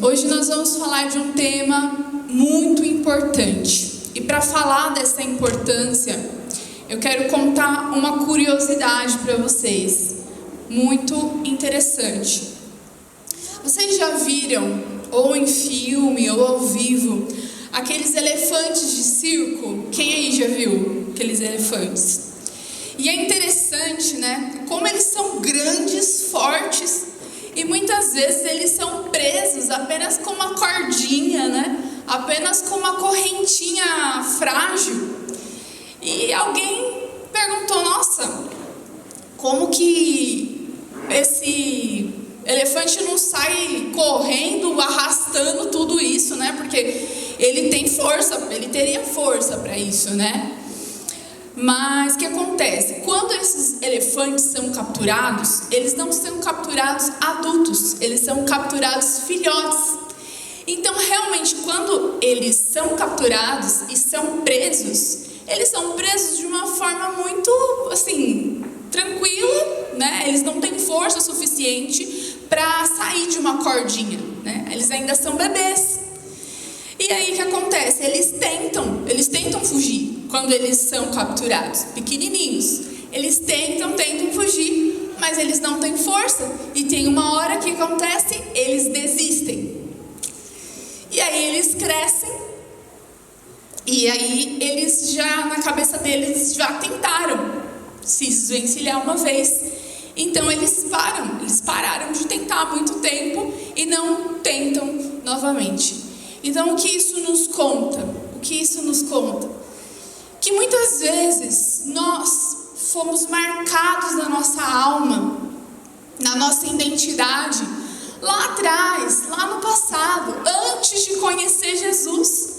Hoje nós vamos falar de um tema muito importante. E para falar dessa importância, eu quero contar uma curiosidade para vocês, muito interessante. Vocês já viram, ou em filme, ou ao vivo, aqueles elefantes de circo? Quem aí já viu aqueles elefantes? E é interessante, né? Como eles são grandes, fortes, e muitas vezes eles são presos apenas com uma cordinha, né? Apenas com uma correntinha frágil. E alguém perguntou, nossa, como que esse elefante não sai correndo, arrastando tudo isso, né? Porque ele tem força, ele teria força para isso, né? Mas o que acontece? Quando esses elefantes são capturados, eles não são capturados adultos, eles são capturados filhotes. Então, realmente, quando eles são capturados e são presos, eles são presos de uma forma muito, assim, tranquila, né? Eles não têm força suficiente para sair de uma cordinha, né? Eles ainda são bebês. E aí o que acontece? Eles tentam fugir quando eles são capturados, pequenininhos. Eles tentam fugir, mas eles não têm força. E tem uma hora que acontece, eles desistem. E aí eles crescem. E aí eles já, na cabeça deles, já tentaram se desvencilhar uma vez. Então eles pararam de tentar há muito tempo e não tentam novamente. Então, o que isso nos conta? Que muitas vezes nós fomos marcados na nossa alma, na nossa identidade, lá atrás, lá no passado, antes de conhecer Jesus.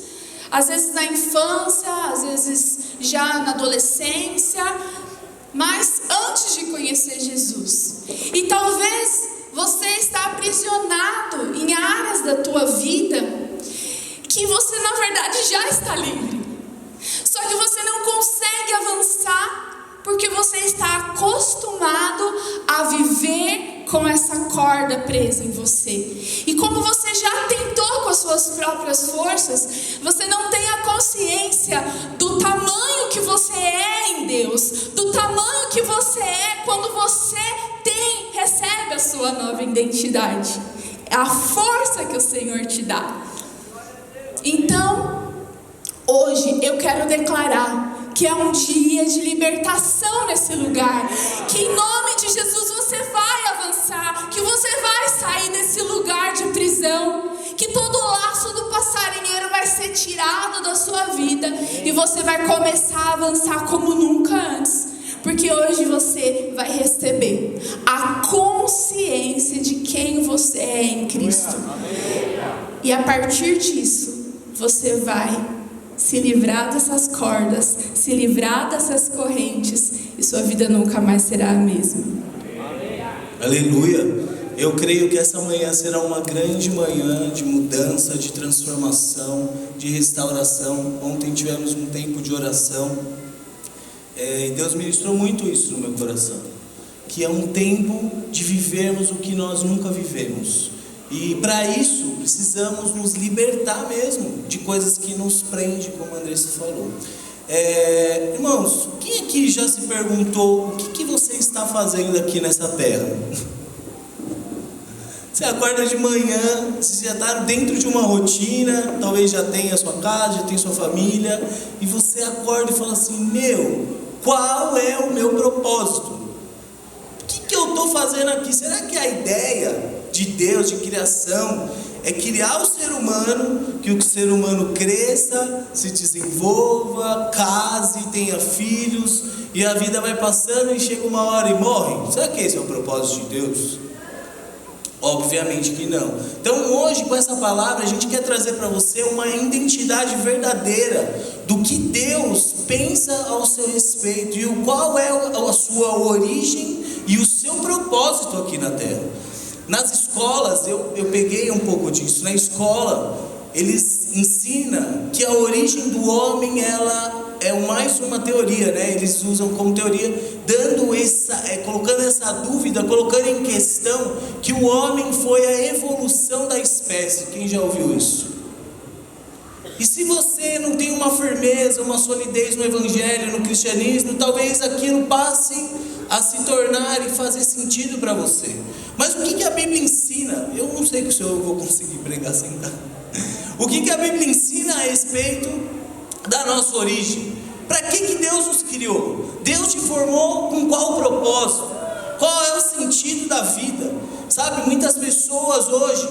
Às vezes na infância, às vezes já na adolescência, mas antes de conhecer Jesus. E talvez você está aprisionado em áreas da tua vida que você na verdade já está livre. Só que você não consegue avançar porque você está acostumado a viver com essa corda presa em você. E como você já tentou com as suas próprias forças, você não tem a consciência do tamanho que você é em Deus, do tamanho que você é quando você recebe a sua nova identidade. É a força que o Senhor te dá. Então, hoje eu quero declarar que é um dia de libertação nesse lugar, que em nome de Jesus você vai avançar, que você vai sair desse lugar de prisão, que todo o laço do passarinheiro vai ser tirado da sua vida e você vai começar a avançar como nunca antes, porque hoje você vai receber a consciência de quem você é em Cristo. E a partir disso, você vai se livrar dessas cordas, se livrar dessas correntes, e sua vida nunca mais será a mesma. Aleluia! Eu creio que essa manhã será uma grande manhã de mudança, de transformação, de restauração. Ontem tivemos um tempo de oração, e Deus ministrou muito isso no meu coração, que é um tempo de vivermos o que nós nunca vivemos. E para isso precisamos nos libertar mesmo de coisas que nos prendem, como a Andressa falou. Irmãos, quem aqui já se perguntou o que você está fazendo aqui nessa terra? Você acorda de manhã, você já está dentro de uma rotina, talvez já tenha a sua casa, já tenha a sua família, e você acorda e fala assim, qual é o meu propósito? O que eu estou fazendo aqui? Será que a ideia de Deus, de criação, é criar o ser humano, que o ser humano cresça, se desenvolva, case, tenha filhos, e a vida vai passando e chega uma hora e morre? Será que esse é o propósito de Deus? Obviamente que não. Então hoje, com essa palavra, a gente quer trazer para você uma identidade verdadeira do que Deus pensa ao seu respeito e qual é a sua origem e o seu propósito aqui na terra. Nas escolas, eu peguei um pouco disso. Na escola, eles ensina que a origem do homem, ela é mais uma teoria, né? Eles usam como teoria, colocando essa dúvida, colocando em questão que o homem foi a evolução da espécie. Quem já ouviu isso? E se você não tem uma firmeza, uma solidez no evangelho, no cristianismo, talvez aquilo passe a se tornar e fazer sentido para você. Mas o que a Bíblia ensina? Eu não sei se eu vou conseguir pregar sentado. O que a Bíblia ensina a respeito da nossa origem? Para que Deus nos criou? Deus te formou com qual propósito? Qual é o sentido da vida? Sabe, muitas pessoas hoje,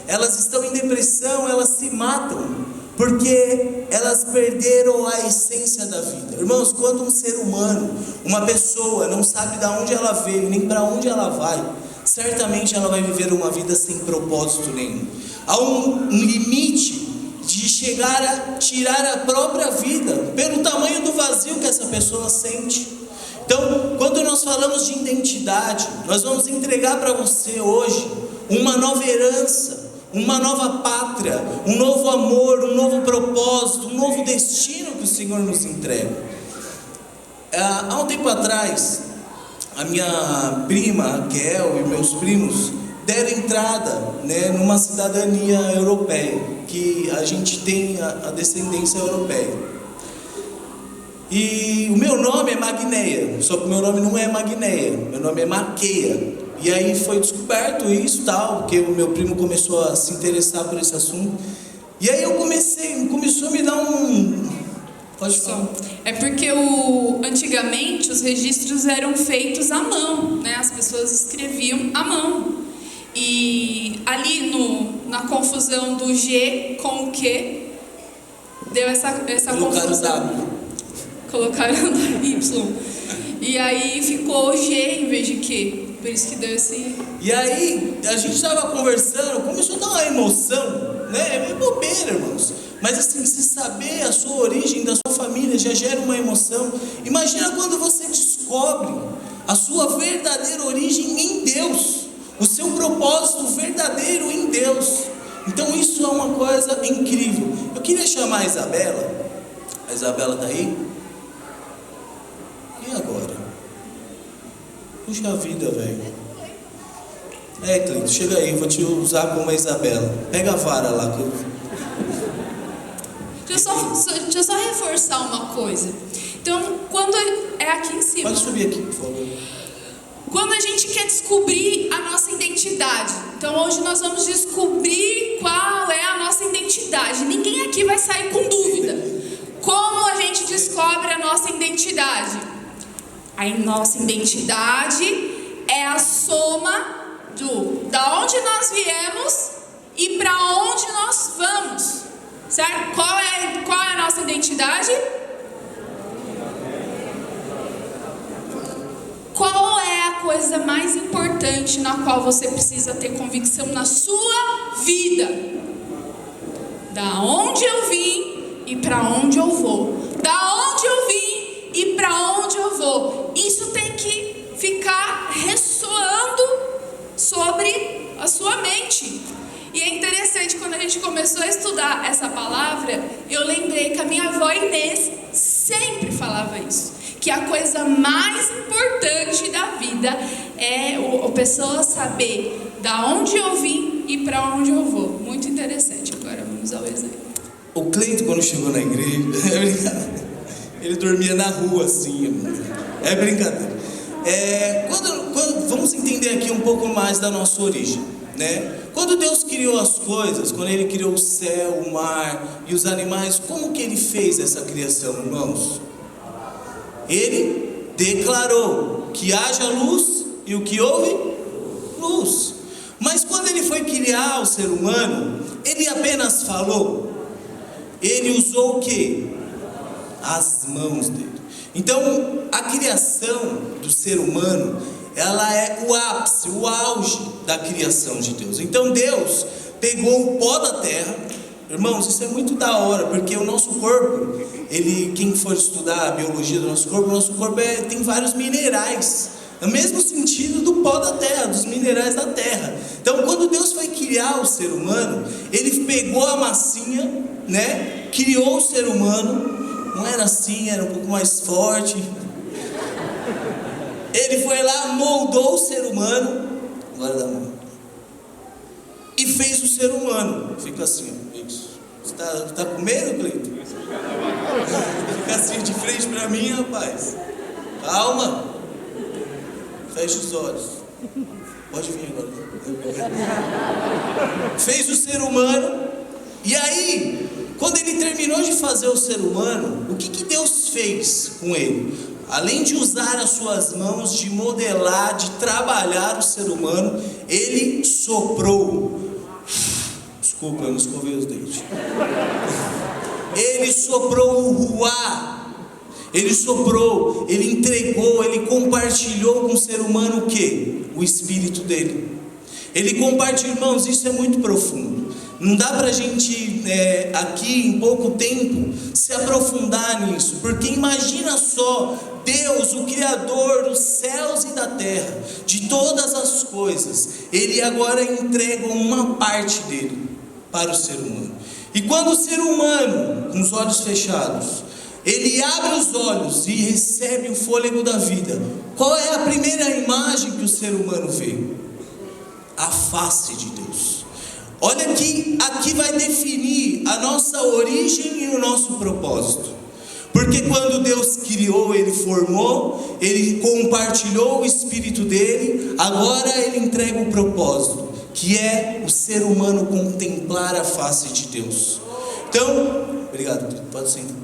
elas estão em depressão, elas se matam, porque elas perderam a essência da vida. Irmãos, quando um ser humano, uma pessoa, não sabe de onde ela veio, nem para onde ela vai, certamente ela vai viver uma vida sem propósito nenhum. Há um limite de chegar a tirar a própria vida, pelo tamanho do vazio que essa pessoa sente. Então, quando nós falamos de identidade, nós vamos entregar para você hoje uma nova herança, uma nova pátria, um novo amor, um novo propósito, um novo destino que o Senhor nos entrega. Há um tempo atrás, a minha prima, Raquel, e meus primos deram entrada, né, numa cidadania europeia, que a gente tem a descendência europeia. E o meu nome é Magneia, só que o meu nome não é Magneia, meu nome é Maqueia. E aí foi descoberto isso, tal, porque o meu primo começou a se interessar por esse assunto. E aí começou a me dar um... Pode falar. É porque antigamente os registros eram feitos à mão, né? As pessoas escreviam à mão. E ali na confusão do G com o Q, deu essa confusão. Colocaram Y. E aí ficou G em vez de Q. Por isso que deu esse... E aí, a gente estava conversando, começou a dar uma emoção, né? É bobeira, irmãos. Mas assim, se saber a sua origem, da sua família, já gera uma emoção. Imagina quando você descobre a sua verdadeira origem em Deus, o seu propósito verdadeiro em Deus. Então isso é uma coisa incrível. Eu queria chamar a Isabela. A Isabela está aí? E agora? Puxa vida, velho. Cleiton, chega aí, vou te usar como a Isabela. Pega a vara lá que eu... Deixa eu só reforçar uma coisa. Então, quando é aqui em cima. Pode subir aqui, por favor. Quando a gente quer descobrir a nossa identidade. Então, hoje nós vamos descobrir qual é a nossa identidade. Ninguém aqui vai sair com dúvida. Como a gente descobre a nossa identidade? A nossa identidade é a soma da onde nós viemos e para onde nós vamos, certo? Qual é a nossa identidade? Qual é a coisa mais importante na qual você precisa ter convicção na sua vida? Da onde eu vim e para onde eu vou. Da onde eu vim e para onde eu vou. Isso tem que ficar ressoando sobre a sua mente. E é interessante, quando a gente começou a estudar essa palavra, eu lembrei que a minha avó Inês sempre falava isso, que a coisa mais importante da vida é a pessoa saber da onde eu vim e para onde eu vou. Muito interessante. Agora vamos ao exemplo. O Cleiton, quando chegou na igreja, é brincadeira, ele dormia na rua assim, é brincadeira. Vamos entender aqui um pouco mais da nossa origem, né? Quando Deus criou as coisas, quando Ele criou o céu, o mar e os animais, como que Ele fez essa criação, irmãos? Ele declarou que haja luz e o que houve? Luz. Mas quando Ele foi criar o ser humano, Ele apenas falou. Ele usou o que? As mãos dele. Então, a criação do ser humano, ela é o ápice, o auge da criação de Deus. Então, Deus pegou o pó da terra. Irmãos, isso é muito da hora, porque o nosso corpo, quem for estudar a biologia do nosso corpo, tem vários minerais. No mesmo sentido do pó da terra, dos minerais da terra. Então, quando Deus foi criar o ser humano, Ele pegou a massinha, né? Criou o ser humano. Não era assim, era um pouco mais forte. Ele foi lá, moldou o ser humano. Agora dá a mão. E fez o ser humano. Fica assim, ó. Isso. Você tá com medo, Cleito? Fica assim de frente pra mim, rapaz. Calma. Feche os olhos. Pode vir agora. Fez o ser humano. E aí, quando ele terminou de fazer o ser humano, o que Deus fez com ele? Além de usar as suas mãos, de modelar, de trabalhar o ser humano, ele soprou. Desculpa, eu não escovei os dentes. Ele soprou o ruá. Ele soprou, ele entregou, ele compartilhou com o ser humano o quê? O espírito dele. Ele compartilhou, irmãos, isso é muito profundo. Não dá pra gente aqui em pouco tempo se aprofundar nisso, porque imagina só, Deus, o Criador dos céus e da terra, de todas as coisas, Ele agora entrega uma parte dele para o ser humano. E quando o ser humano, com os olhos fechados, ele abre os olhos e recebe o fôlego da vida, qual é a primeira imagem que o ser humano vê? A face de Deus. Olha que aqui vai definir a nossa origem e o nosso propósito. Porque quando Deus criou, Ele formou, Ele compartilhou o Espírito dele, agora Ele entrega o propósito, que é o ser humano contemplar a face de Deus. Então, obrigado, pode sentar.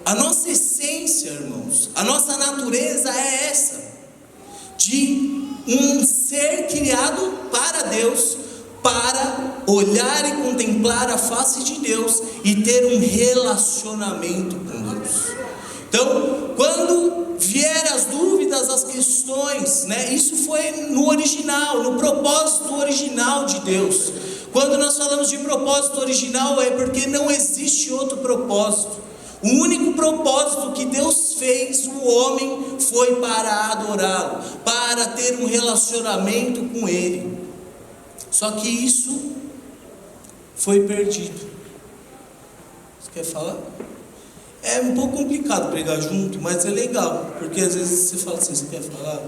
A nossa essência, irmãos, a nossa natureza é essa, de um ser criado para Deus, para olhar e contemplar a face de Deus e ter um relacionamento com Deus. Então, quando vier as dúvidas, as questões, né? Isso foi no original, no propósito original de Deus. Quando nós falamos de propósito original, é porque não existe outro propósito. O único propósito que Deus fez o homem foi para adorá-lo, para ter um relacionamento com Ele. Só que isso foi perdido. Você quer falar? É um pouco complicado pregar junto, mas é legal, porque às vezes você fala assim, você quer falar?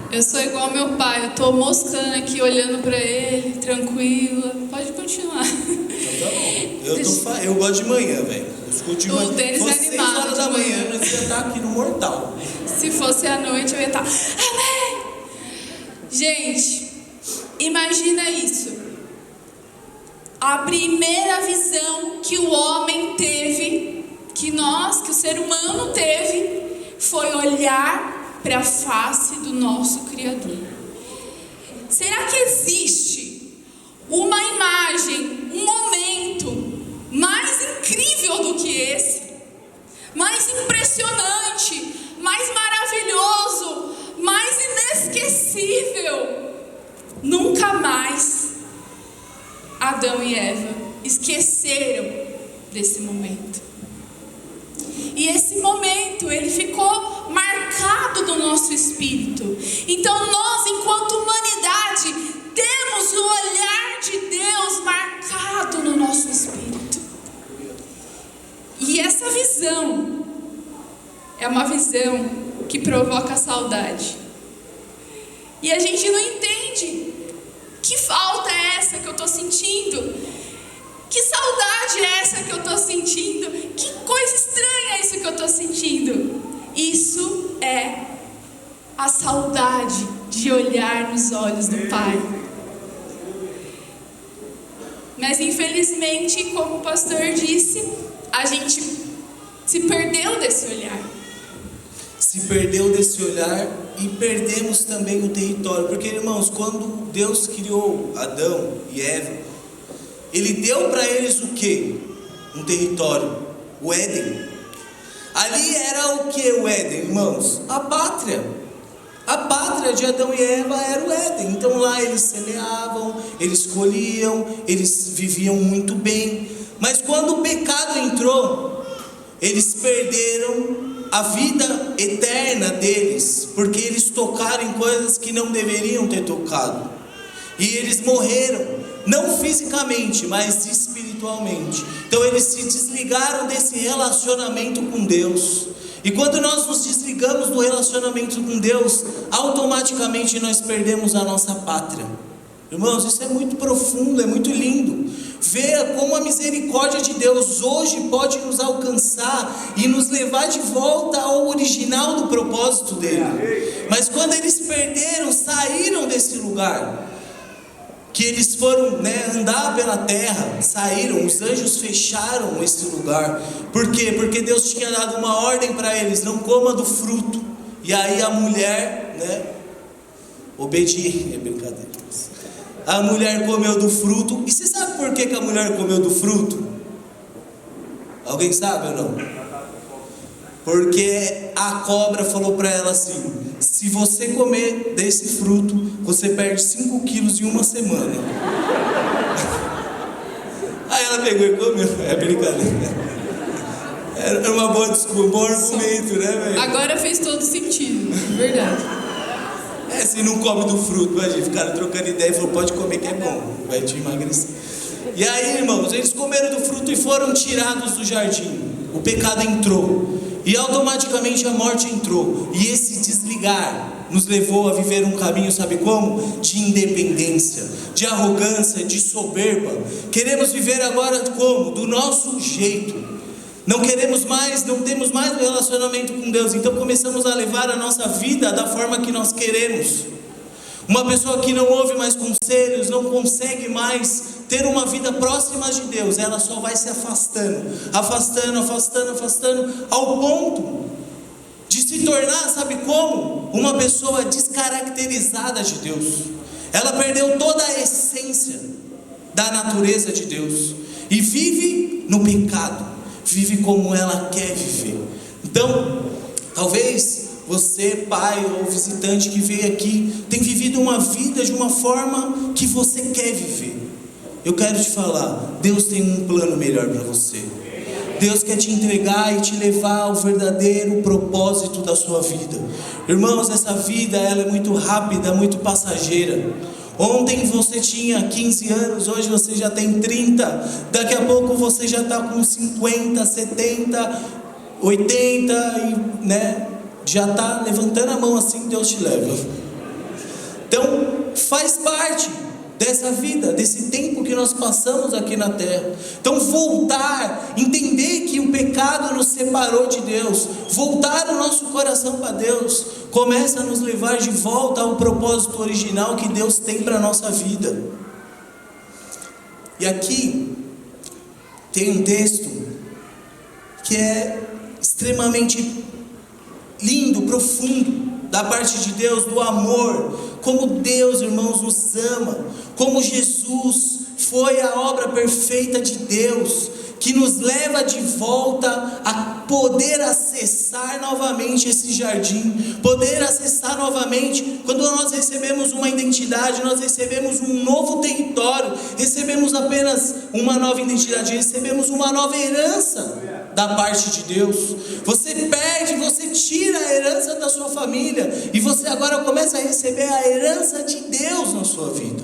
Eu sou igual meu pai, eu tô moscando aqui, olhando pra ele, tranquila. Pode continuar. Então tá bom. Eu gosto de manhã, velho. Eu escuto de manhã. O Denis é animado. 6 horas da manhã, nós ia estar aqui no Mortal. Se fosse à noite, eu ia estar... Amém! Gente, imagina isso. A primeira visão que o homem teve, que o ser humano teve, foi olhar para a face do nosso Criador. Será que existe uma imagem, um momento mais incrível do que esse? Mais impressionante, mais maravilhoso, mais inesquecível? Nunca mais Adão e Eva esqueceram desse momento. E esse momento, ele ficou marcado no nosso espírito. Então nós, enquanto humanidade, temos o olhar de Deus marcado no nosso espírito. E essa visão é uma visão que provoca saudade. E a gente não entende. Que falta é essa que eu estou sentindo? Que saudade é essa que eu estou sentindo? Que coisa estranha é isso que eu estou sentindo? Isso é a saudade de olhar nos olhos do Pai. Mas infelizmente, como o pastor disse, a gente se perdeu desse olhar. Se perdeu desse olhar e perdemos também o território. Porque, irmãos, quando Deus criou Adão e Eva, Ele deu para eles o quê? Um território, o Éden. Ali era o que o Éden, irmãos? A pátria. A pátria de Adão e Eva era o Éden. Então lá eles semeavam, eles colhiam, eles viviam muito bem. Mas quando o pecado entrou, eles perderam a vida eterna deles, porque eles tocaram em coisas que não deveriam ter tocado. E eles morreram, não fisicamente, mas espiritualmente. Então eles se desligaram desse relacionamento com Deus. E quando nós nos desligamos do relacionamento com Deus, automaticamente nós perdemos a nossa pátria. Irmãos, isso é muito profundo, é muito lindo. Veja como a misericórdia de Deus hoje pode nos alcançar e nos levar de volta ao original do propósito dele. Mas quando eles perderam, saíram desse lugar, que eles foram andar pela terra, saíram, os anjos fecharam esse lugar. Por quê? Porque Deus tinha dado uma ordem para eles: não coma do fruto. E aí a mulher, obedia, é brincadeira. A mulher comeu do fruto. E você sabe por que a mulher comeu do fruto? Alguém sabe ou não? Porque a cobra falou para ela assim: se você comer desse fruto, você perde 5 quilos em uma semana. Aí ela pegou e comeu. É brincadeira. Era uma boa desculpa, um bom argumento, né, velho? Agora fez todo sentido, verdade. Se não come do fruto, imagina, ficaram trocando ideia e falou: pode comer que é bom, vai te emagrecer. E aí, irmãos, eles comeram do fruto e foram tirados do jardim. O pecado entrou e automaticamente a morte entrou. E esse desligar nos levou a viver um caminho, sabe como? De independência, de arrogância, de soberba. Queremos viver agora como? Do nosso jeito. Não queremos mais, não temos mais um relacionamento com Deus. Então começamos a levar a nossa vida da forma que nós queremos. Uma pessoa que não ouve mais conselhos, não consegue mais ter uma vida próxima de Deus, ela só vai se afastando, ao ponto de se tornar, sabe como? Uma pessoa descaracterizada de Deus. Ela perdeu toda a essência da natureza de Deus e vive no pecado. Vive como ela quer viver. Então, talvez você, pai ou visitante que veio aqui, tem vivido uma vida de uma forma que você quer viver. Eu quero te falar, Deus tem um plano melhor para você. Deus quer te entregar e te levar ao verdadeiro propósito da sua vida. Irmãos, essa vida ela é muito rápida, muito passageira. Ontem você tinha 15 anos, hoje você já tem 30, daqui a pouco você já está com 50, 70, 80 e já está levantando a mão assim, Deus te leva. Então faz parte dessa vida, desse tempo que nós passamos aqui na terra. Então voltar, entender que o pecado nos separou de Deus, voltar o nosso coração para Deus, começa a nos levar de volta ao propósito original que Deus tem para a nossa vida. E aqui tem um texto que é extremamente lindo, profundo, da parte de Deus, do amor, como Deus, irmãos, nos ama, como Jesus foi a obra perfeita de Deus, que nos leva de volta a poder acessar novamente esse jardim, poder acessar novamente, quando nós recebemos uma identidade, nós recebemos um novo território, recebemos apenas uma nova identidade, recebemos uma nova herança da parte de Deus. Você perde, você tira a herança da sua família, e você agora começa a receber a herança de Deus na sua vida.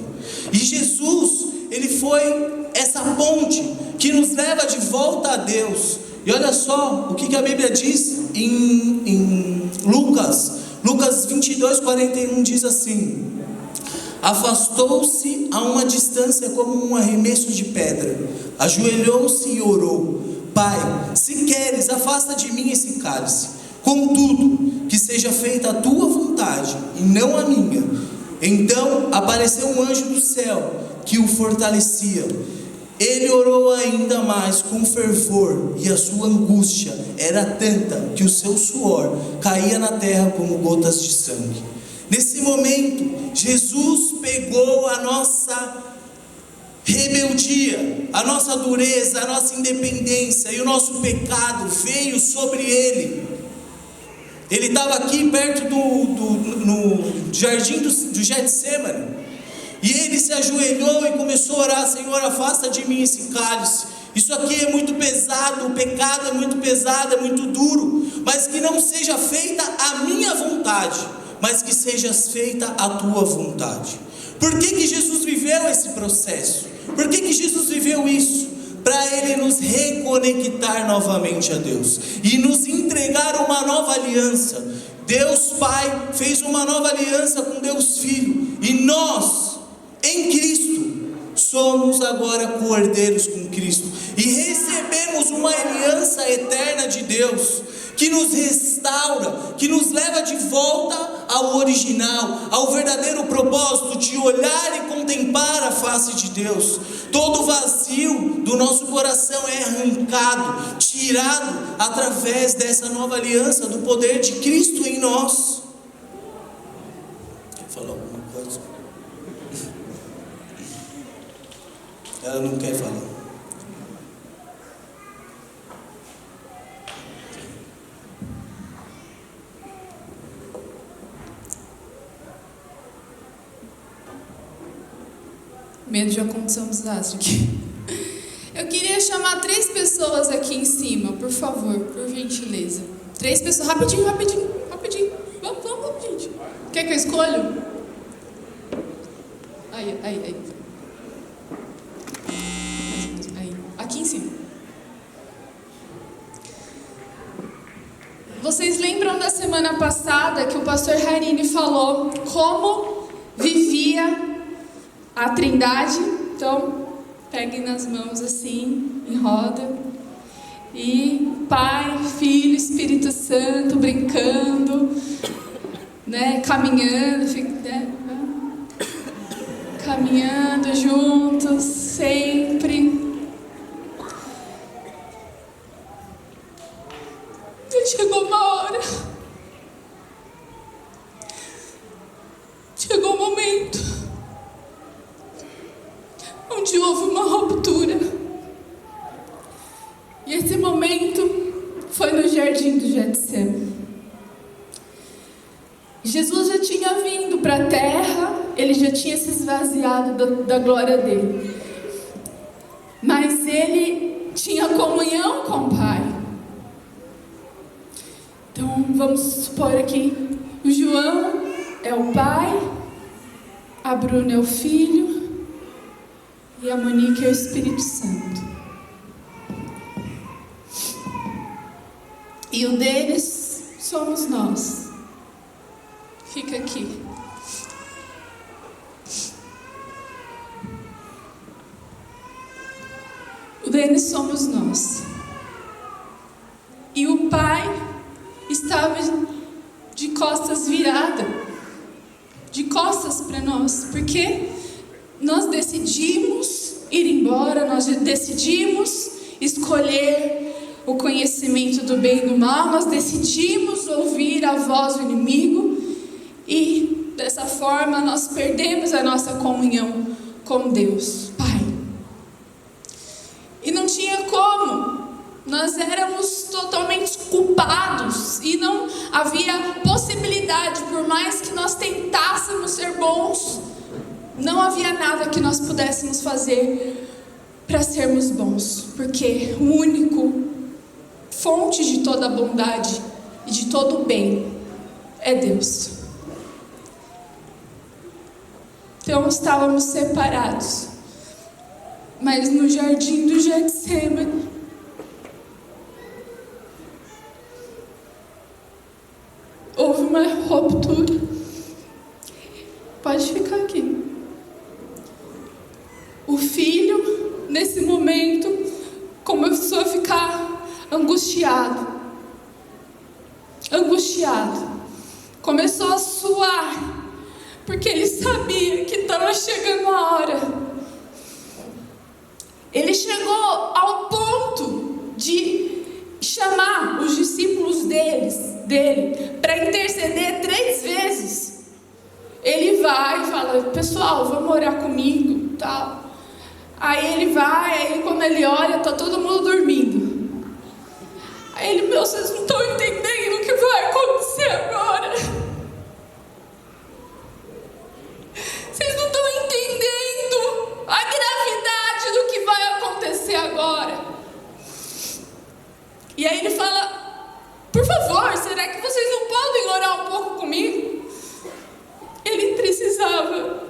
E Jesus, Ele foi essa ponte que nos leva de volta a Deus. E olha só o que a Bíblia diz em Lucas 22, 41 diz assim: afastou-se a uma distância como um arremesso de pedra, ajoelhou-se e orou: Pai, se queres, afasta de mim esse cálice, contudo, que seja feita a tua vontade e não a minha. Então apareceu um anjo do céu que o fortalecia. Ele orou ainda mais com fervor, e a sua angústia era tanta que o seu suor caía na terra como gotas de sangue. Nesse momento, Jesus pegou a nossa rebeldia, a nossa dureza, a nossa independência e o nosso pecado veio sobre Ele. Ele estava aqui perto no jardim do Getsemane. E ele se ajoelhou e começou a orar: Senhor, afasta de mim esse cálice. Isso aqui é muito pesado, o pecado é muito pesado, é muito duro. Mas que não seja feita a minha vontade, mas que seja feita a tua vontade. Por que Jesus viveu esse processo? Por que Jesus viveu isso? Para Ele nos reconectar novamente a Deus e nos entregar uma nova aliança. Deus Pai fez uma nova aliança com Deus Filho, e nós, em Cristo, somos agora co-herdeiros com Cristo, e recebemos uma aliança eterna de Deus, que nos restaura, que nos leva de volta ao original, ao verdadeiro propósito de olhar e contemplar a face de Deus. Todo vazio do nosso coração é arrancado, tirado através dessa nova aliança, do poder de Cristo em nós. Quer falar alguma coisa? Ela não quer falar. Medo de acontecer um desastre aqui. Eu queria chamar 3 pessoas aqui em cima, por favor, por gentileza. 3 pessoas, rapidinho. Vamos, gente. Quer que eu escolha? Aí. Aqui em cima. Vocês lembram da semana passada que o pastor Harini falou como vivia a Trindade? Então, peguem nas mãos assim, em roda. E Pai, Filho, Espírito Santo, brincando, né? Caminhando, caminhando juntos, sempre. E chegou uma hora. Chegou um momento onde houve uma ruptura. E esse momento foi no jardim do Getsemane. Jesus já tinha vindo para a terra, ele já tinha se esvaziado da glória dele. Mas ele tinha comunhão com o Pai. Então vamos supor aqui, o João é o Pai, a Bruna é o Filho, e a Monique é o Espírito Santo. E o deles somos nós. Fica aqui. O deles somos nós. E o Pai estava de costas virada, de costas para nós, porque nós decidimos ir embora, nós decidimos escolher o conhecimento do bem e do mal, nós decidimos ouvir a voz do inimigo, e dessa forma nós perdemos a nossa comunhão com Deus, Pai. E não tinha como, nós éramos totalmente culpados, e não havia possibilidade, por mais que nós tentássemos ser bons, não havia nada que nós pudéssemos fazer para sermos bons, porque o único fonte de toda a bondade e de todo o bem é Deus. Então estávamos separados, mas no jardim do Getsemane, houve uma ruptura. Pode ficar aqui. O filho, nesse momento, começou a ficar angustiado. Começou a suar, porque ele sabia que estava chegando a hora. Ele chegou ao ponto de chamar os discípulos dele para interceder 3 vezes. Ele vai e fala: pessoal, vamos orar comigo, tal. Aí ele vai, aí quando ele olha, tá todo mundo dormindo. Aí ele: meu, vocês não estão entendendo o que vai acontecer agora. Vocês não estão entendendo a gravidade do que vai acontecer agora. E aí ele fala: por favor, será que vocês não podem orar um pouco comigo? Ele precisava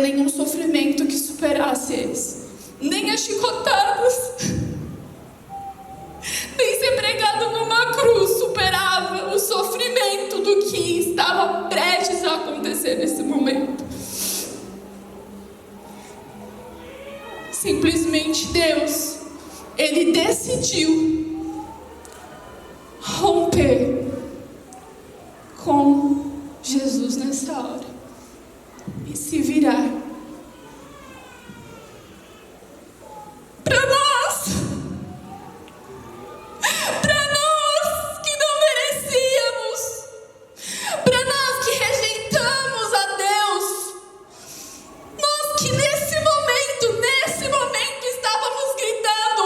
nenhum sofrimento que superasse eles. Nem as chicotadas, nem ser pregado numa cruz superava o sofrimento do que estava prestes a acontecer nesse momento. Simplesmente Deus, Ele decidiu romper com Jesus nessa hora e se virar para nós que não merecíamos, para nós que rejeitamos a Deus, nós que nesse momento estávamos gritando: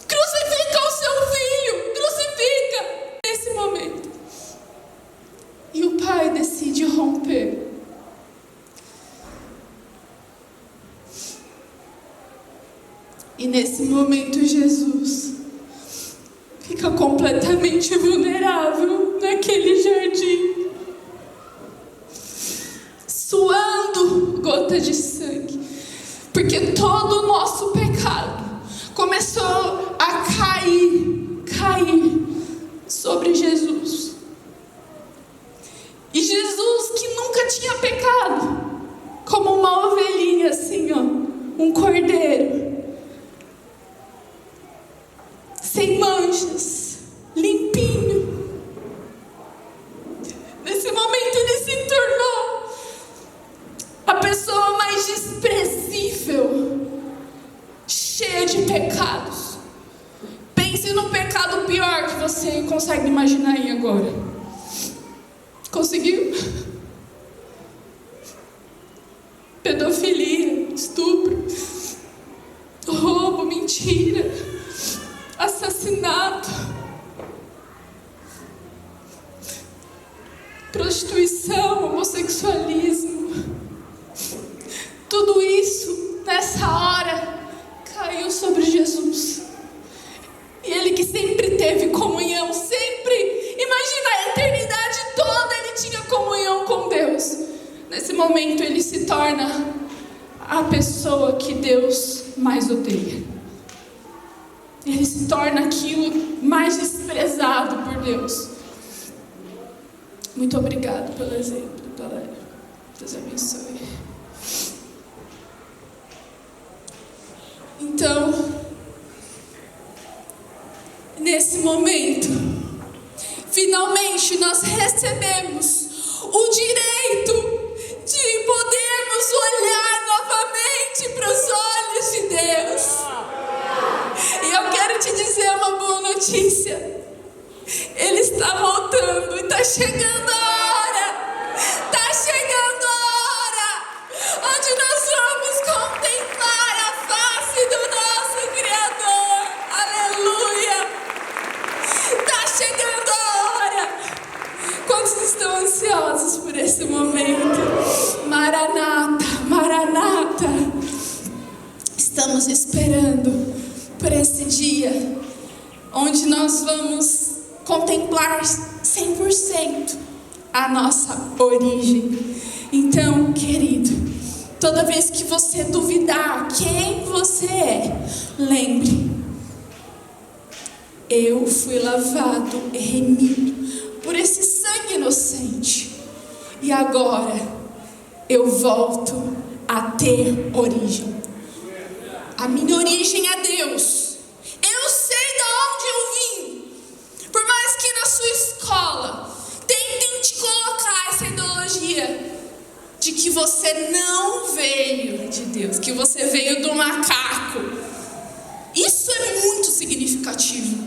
crucifica o seu filho, crucifica, nesse momento. E o Pai decide romper. E nesse momento Jesus fica completamente vulnerável naquele jardim, suando gota de sangue, porque todo o nosso pecado começou a cair sobre Jesus. E Jesus, que nunca tinha pecado, como uma ovelhinha assim, ó, um cordeiro, sem manchas, limpinho. Nesse momento ele se tornou a pessoa mais desprezível, cheia de pecados. Pense no pecado pior que você consegue imaginar aí agora. Conseguiu? Pedofilia, estupro, roubo, mentira, assassinato, prostituição, homossexualismo. Tudo isso, nessa hora, caiu sobre Jesus. E Ele que sempre teve comunhão, sempre, imagina a eternidade toda, Ele tinha comunhão com Deus. Nesse momento Ele se torna a pessoa que Deus mais odeia. Ele se torna aquilo mais desprezado por Deus. Muito obrigado pelo exemplo, galera. Deus abençoe. Então, nesse momento, finalmente nós recebemos o direito de podermos olhar novamente para os olhos de Deus. E eu quero te dizer uma boa notícia. Ele está voltando e está chegando a hora. Está chegando a hora onde nós vamos contemplar a face do nosso Criador. Aleluia. Está chegando a hora. Quantos estão ansiosos por esse momento? Maranata, Maranata. Estamos esperando por esse dia onde nós vamos contemplar 100% a nossa origem. Então, querido, toda vez que você duvidar quem você é, lembre: eu fui lavado e remido por esse sangue inocente, e agora eu volto a ter origem. A minha origem é Deus. Eu sei de onde eu vim. Por mais que na sua escola tentem te colocar essa ideologia de que você não veio de Deus, que você veio do macaco, isso é muito significativo.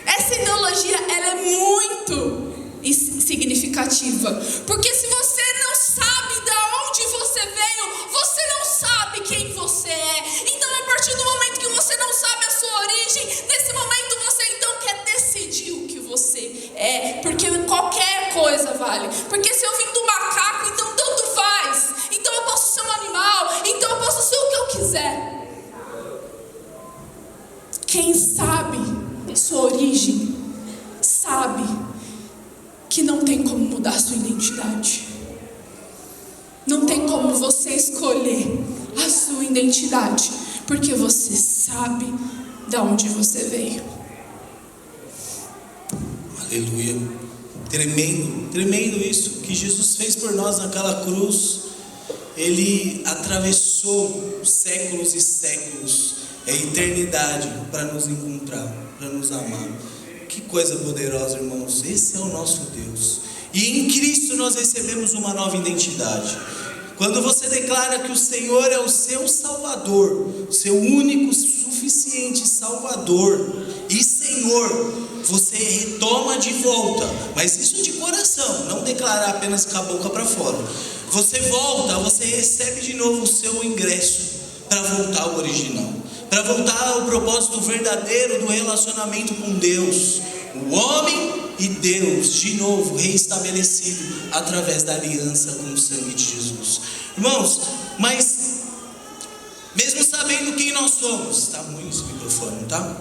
Essa ideologia, ela é muito significativa, porque se você não sabe de onde você veio, você não sabe quem você é. Então, a partir do momento que você não sabe a sua origem, nesse momento você então quer decidir o que você é, porque qualquer coisa vale. Porque se eu vim do macaco, então tanto faz. Então eu posso ser um animal, então eu posso ser o que eu quiser. Quem sabe sua origem sabe que não tem como mudar sua identidade. você escolher a sua identidade, porque você sabe de onde você veio. Aleluia. Tremendo, tremendo isso que Jesus fez por nós naquela cruz. Ele atravessou séculos e séculos, a eternidade, para nos encontrar, para nos amar. Que coisa poderosa, irmãos. Esse é o nosso Deus. E em Cristo nós recebemos uma nova identidade. Quando você declara que o Senhor é o seu Salvador, seu único, suficiente Salvador e Senhor, você retoma de volta, mas isso de coração, não declarar apenas com a boca para fora. Você volta, você recebe de novo o seu ingresso para voltar ao original, para voltar ao propósito verdadeiro do relacionamento com Deus, o homem e Deus, de novo reestabelecido através da aliança com o sangue de Jesus. Irmãos, mas mesmo sabendo quem nós somos, está ruim esse microfone, tá?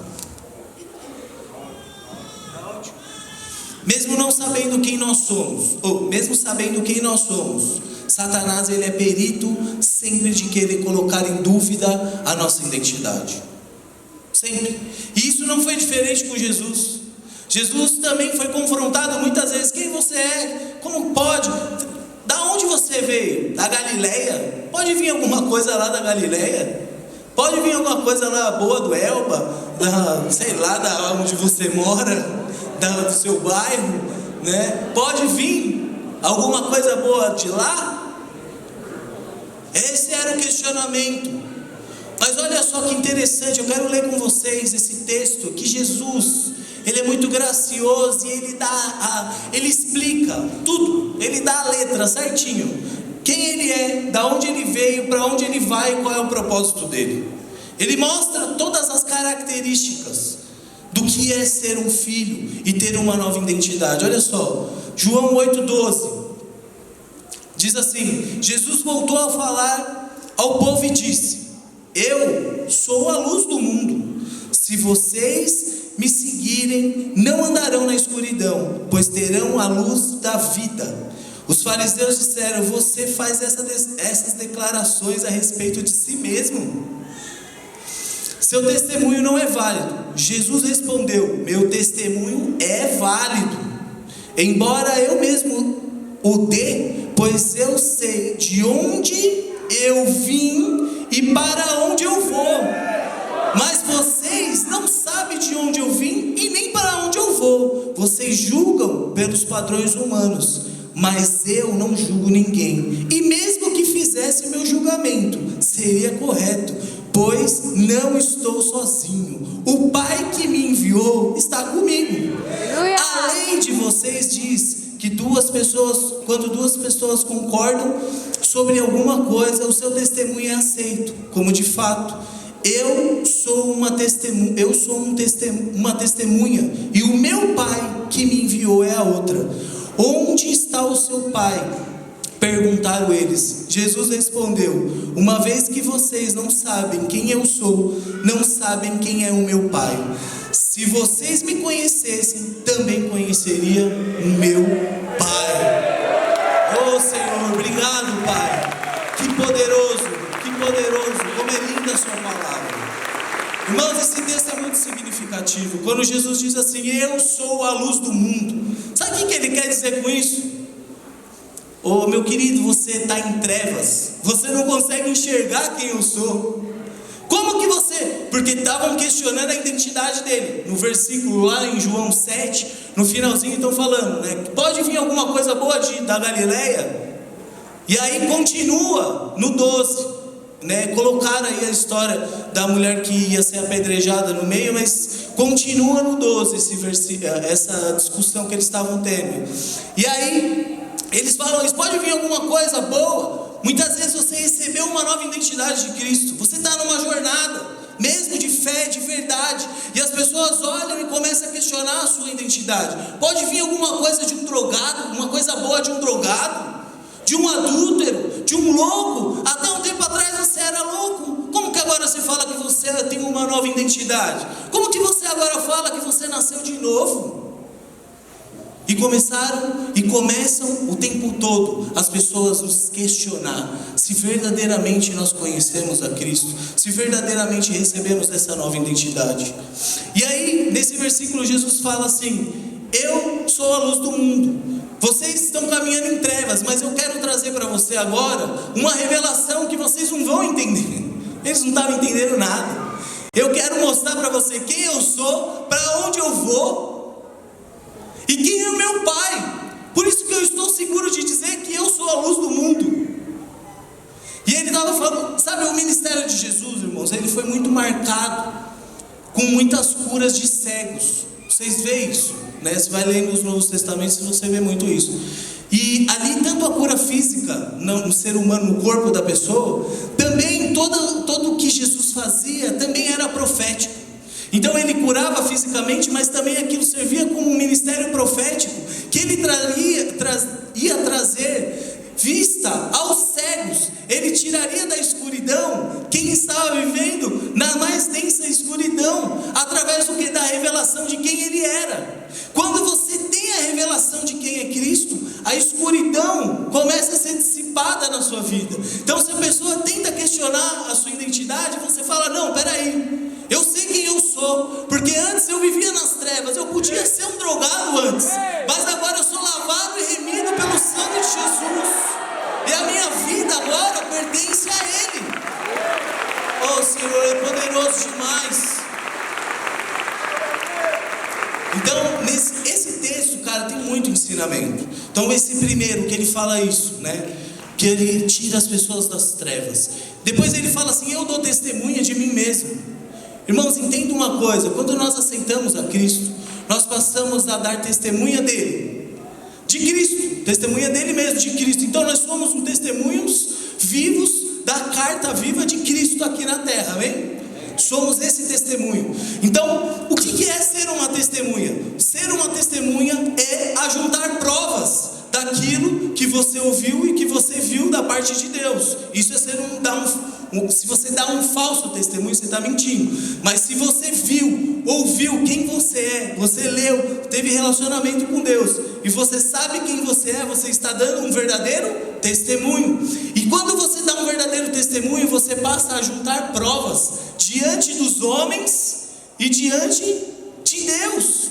Mesmo não sabendo quem nós somos, ou mesmo sabendo quem nós somos, Satanás, ele é perito sempre de querer colocar em dúvida a nossa identidade. Sempre. E isso não foi diferente com Jesus. Jesus também foi confrontado muitas vezes. Quem você é? Como pode? Da onde você veio? Da Galileia? Pode vir alguma coisa lá da Galileia? Pode vir alguma coisa lá boa do Elba? Sei lá, da onde você mora? Do seu bairro? Né? Pode vir alguma coisa boa de lá? Esse era o questionamento. Mas olha só que interessante, eu quero ler com vocês esse texto, que Jesus, ele é muito gracioso e ele explica tudo, ele dá a letra certinho, quem ele é, da onde ele veio, para onde ele vai e qual é o propósito dele. Ele mostra todas as características do que é ser um filho e ter uma nova identidade. Olha só, João 8,12 diz assim: Jesus voltou a falar ao povo e disse: eu sou a luz do mundo. Se vocês me seguirem, não andarão na escuridão, pois terão a luz da vida. Os fariseus disseram: você faz essas declarações a respeito de si mesmo. Seu testemunho não é válido. Jesus respondeu: meu testemunho é válido, embora eu mesmo o dê, pois eu sei de onde eu vim e para onde eu vou. Mas vocês não sabem de onde eu vim e nem para onde eu vou. Vocês julgam pelos padrões humanos, mas eu não julgo ninguém. E mesmo que fizesse meu julgamento, seria correto, pois não estou sozinho. O Pai que me enviou está comigo. A lei de vocês diz que quando duas pessoas concordam sobre alguma coisa, o seu testemunho é aceito, como de fato eu sou uma testemunha, e o meu Pai que me enviou é a outra. Onde está o seu Pai? Perguntaram eles. Jesus respondeu: uma vez que vocês não sabem quem eu sou, não sabem quem é o meu Pai. Se vocês me conhecessem, também conheceria o meu Pai. Oh Senhor, obrigado, Pai. Que poderoso, como é linda a sua palavra. Irmãos, esse texto é muito significativo. Quando Jesus diz assim: eu sou a luz do mundo, sabe o que ele quer dizer com isso? Oh, meu querido, você está em trevas, você não consegue enxergar quem eu sou. Como que você? Porque estavam questionando a identidade dele. No versículo lá em João 7, no finalzinho estão falando, né? Pode vir alguma coisa boa da Galileia? E aí continua no 12, né? Colocaram aí a história da mulher que ia ser apedrejada no meio, mas continua no 12 essa discussão que eles estavam tendo. E aí eles falam: isso pode vir alguma coisa boa? Muitas vezes você recebeu uma nova identidade de Cristo, você está numa jornada, mesmo de fé, de verdade, e as pessoas olham e começam a questionar a sua identidade. Pode vir alguma coisa de um drogado, uma coisa boa de um drogado, de um adúltero, de um louco. Até um tempo atrás você era louco. Como que agora você fala que você tem uma nova identidade? Como que você agora fala que você nasceu de novo? E começam o tempo todo as pessoas nos questionar se verdadeiramente nós conhecemos a Cristo, se verdadeiramente recebemos essa nova identidade. E aí, nesse versículo, Jesus fala assim: eu sou a luz do mundo. Vocês estão caminhando em trevas, mas eu quero trazer para você agora uma revelação que vocês não vão entender. Eles não estavam entendendo nada. Eu quero mostrar para você quem eu sou, para onde eu vou e quem é o meu Pai. Por isso que eu estou seguro de dizer que eu sou a luz do mundo. E ele estava falando, sabe, o ministério de Jesus, irmãos, ele foi muito marcado com muitas curas de cegos. Vocês veem isso, né? Você vai lendo os Novos Testamentos e você vê muito isso. E ali, tanto a cura física no ser humano, no corpo da pessoa, também todo o que Jesus fazia também era profético. Então ele curava fisicamente, mas também aquilo servia como um ministério profético, que ele ia trazer vista aos cegos. Ele tiraria da escuridão quem estava vivendo na mais densa escuridão, através do que? Da revelação de quem ele era. Quando você tem a revelação de quem é Cristo, a escuridão começa a ser dissipada na sua vida. Então, se a pessoa tenta questionar a sua identidade, você fala: não, peraí, eu sei quem eu sou, porque antes eu vivia nas trevas, eu podia ser um drogado antes, mas agora eu sou lavado e remido pelo sangue de Jesus, e a minha vida agora pertence a Ele. Oh, Senhor, é poderoso demais. Então, esse texto, cara, tem muito ensinamento. Então, esse primeiro, que ele fala isso, né? Que ele tira as pessoas das trevas. Depois ele fala assim: eu dou testemunha de mim mesmo. Irmãos, entenda uma coisa: quando nós aceitamos a Cristo, nós passamos a dar testemunha dele, de Cristo, testemunha dele mesmo, de Cristo. Então nós somos um testemunhos vivos da carta viva de Cristo aqui na terra, amém? Somos esse testemunho. Então, o que é ser uma testemunha? Ser uma testemunha é ajuntar provas daquilo que você ouviu e que você viu da parte de Deus. Isso é ser se você dá um falso testemunho, você está mentindo. Mas se você viu, ouviu quem você é, você leu, teve relacionamento com Deus, e você sabe quem você é, você está dando um verdadeiro testemunho. E quando você dá um verdadeiro testemunho, você passa a juntar provas diante dos homens e diante de Deus.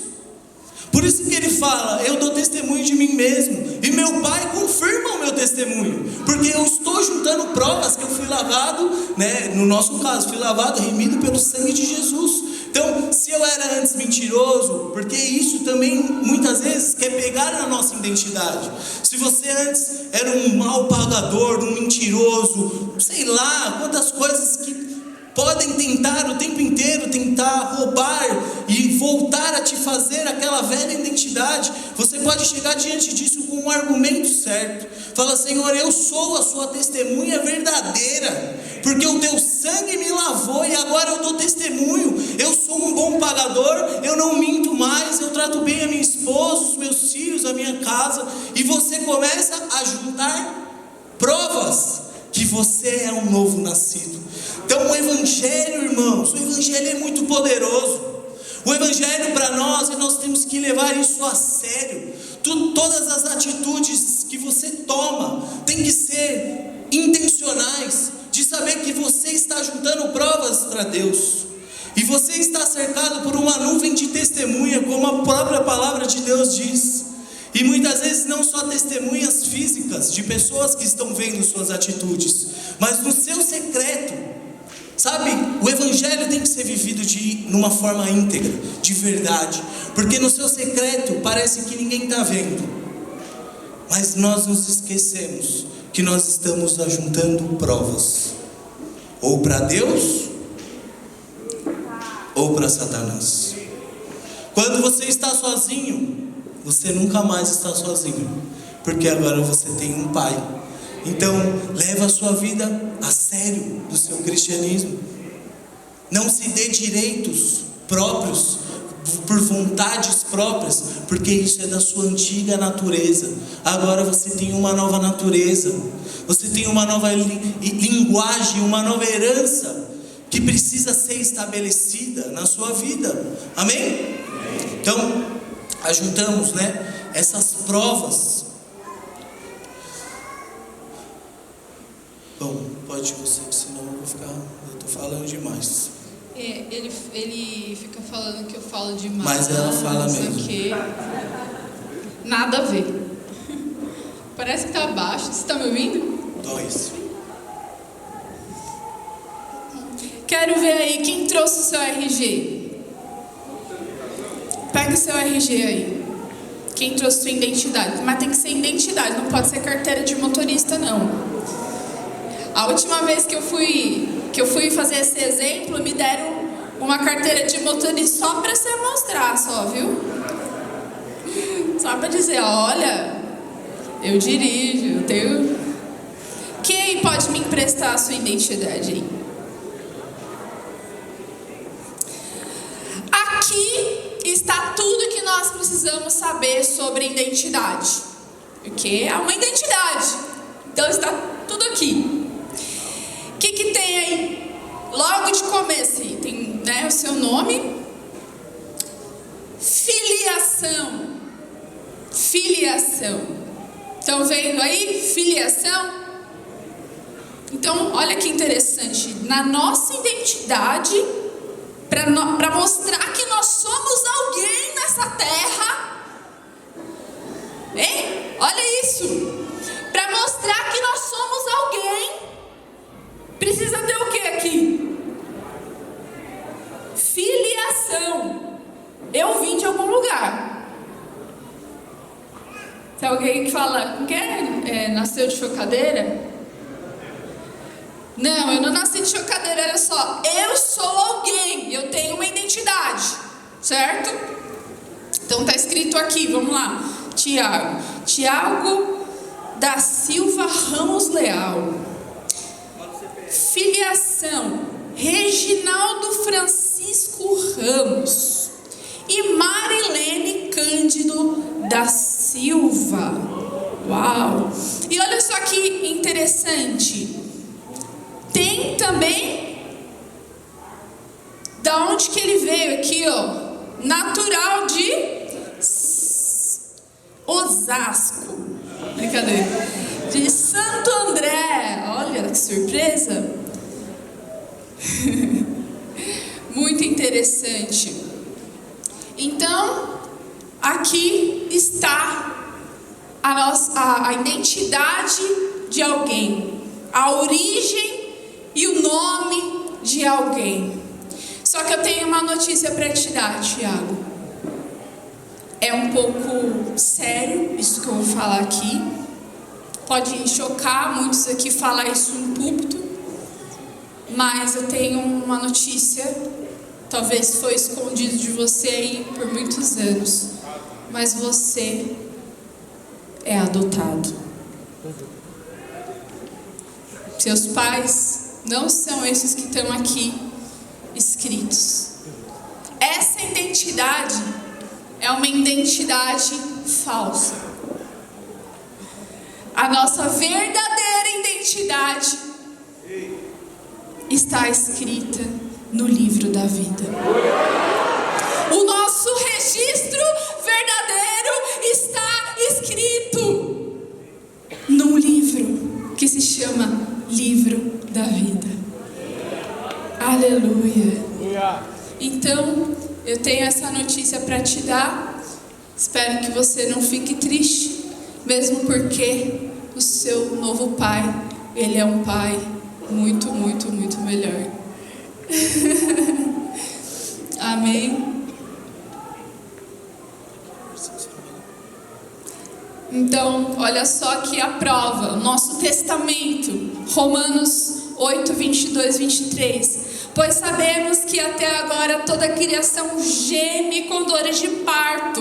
Por isso que ele fala: eu dou testemunho de mim mesmo, e meu Pai confirma o meu testemunho, porque eu estou juntando provas que eu fui lavado, né? No nosso caso, fui lavado, remido pelo sangue de Jesus. Então, se eu era antes mentiroso, porque isso também muitas vezes quer pegar na nossa identidade. Se você antes era um mau pagador, um mentiroso, sei lá, quantas coisas que podem tentar o tempo inteiro, tentar roubar e voltar a te fazer aquela velha identidade, você pode chegar diante disso com um argumento certo. Fala: Senhor, eu sou a sua testemunha verdadeira, porque o teu sangue me lavou e agora eu dou testemunho. Eu sou um bom pagador, eu não minto mais, eu trato bem a minha esposa, os meus filhos, a minha casa. E você começa a juntar provas que você é um novo nascido. Então, o Evangelho, irmãos, o Evangelho é muito poderoso. O Evangelho para nós temos que levar isso a sério. Todas as atitudes que você toma tem que ser intencionais, de saber que você está juntando provas para Deus. E você está cercado por uma nuvem de testemunha, como a própria palavra de Deus diz. E muitas vezes não só testemunhas físicas de pessoas que estão vendo suas atitudes, mas no seu secreto. Sabe, o Evangelho tem que ser vivido numa forma íntegra, de verdade. Porque no seu secreto parece que ninguém está vendo. Mas nós nos esquecemos que nós estamos ajuntando provas. Ou para Deus, ou para Satanás. Quando você está sozinho, você nunca mais está sozinho. Porque agora você tem um Pai. Então, leva a sua vida a sério do seu cristianismo. Não se dê direitos próprios, por vontades próprias, porque isso é da sua antiga natureza. Agora você tem uma nova natureza. Você tem uma nova linguagem, uma nova herança, que precisa ser estabelecida na sua vida. Amém? Então, ajuntamos, né? essas provas. Bom, pode você, senão eu tô falando demais. Ele fica falando que eu falo demais. Mas ela fala mesmo. Que nada a ver. Parece que tá baixo. Você tá me ouvindo? 2. Quero ver aí quem trouxe o seu RG. Pega o seu RG aí. Quem trouxe sua identidade. Mas tem que ser identidade, não pode ser carteira de motorista, não. A última vez que eu fui fazer esse exemplo, me deram uma carteira de motorista só para você mostrar, só, viu? Só para dizer, olha, eu dirijo, eu tenho... Quem pode me emprestar a sua identidade aí? Aqui está tudo que nós precisamos saber sobre identidade. Porque é uma identidade. Então está tudo aqui. O que tem aí? Logo de começo, tem, né, o seu nome. Filiação. Filiação. Estão vendo aí? Filiação. Então, olha que interessante. Na nossa identidade, para mostrar que nós somos alguém nessa terra. Hein? Olha isso. Para mostrar que nós somos alguém, precisa ter o que aqui? Filiação. Eu vim de algum lugar. Se alguém que fala, nasceu de chocadeira? Não, eu não nasci de chocadeira, era só, eu sou alguém, eu tenho uma identidade, certo? Então tá escrito aqui, vamos lá, Tiago da Silva Ramos Leal. Filiação, Reginaldo Francisco Ramos e Marilene Cândido da Silva. Uau! E olha só que interessante. Tem também da onde que ele veio aqui, ó. Natural de Osasco. Brincadeira. De Santo André. Olha que surpresa. Muito interessante. Então, aqui está a identidade de alguém, a origem e o nome de alguém. Só que eu tenho uma notícia para te dar, Tiago. É um pouco sério isso que eu vou falar aqui. Pode chocar muitos aqui falar isso em púlpito, mas eu tenho uma notícia. Talvez foi escondido de você aí por muitos anos, mas você é adotado. Seus pais não são esses que estão aqui escritos. Essa identidade é uma identidade falsa. A nossa verdadeira identidade está escrita no livro da vida. O nosso registro verdadeiro está escrito num livro que se chama Livro da Vida. Aleluia. Então, eu tenho essa notícia para te dar. Espero que você não fique triste, mesmo porque o seu novo pai, ele é um pai muito, muito, muito melhor. Amém. Então, olha só aqui a prova, o nosso testamento, Romanos 8, 22, 23. Pois sabemos que até agora toda a criação geme com dores de parto,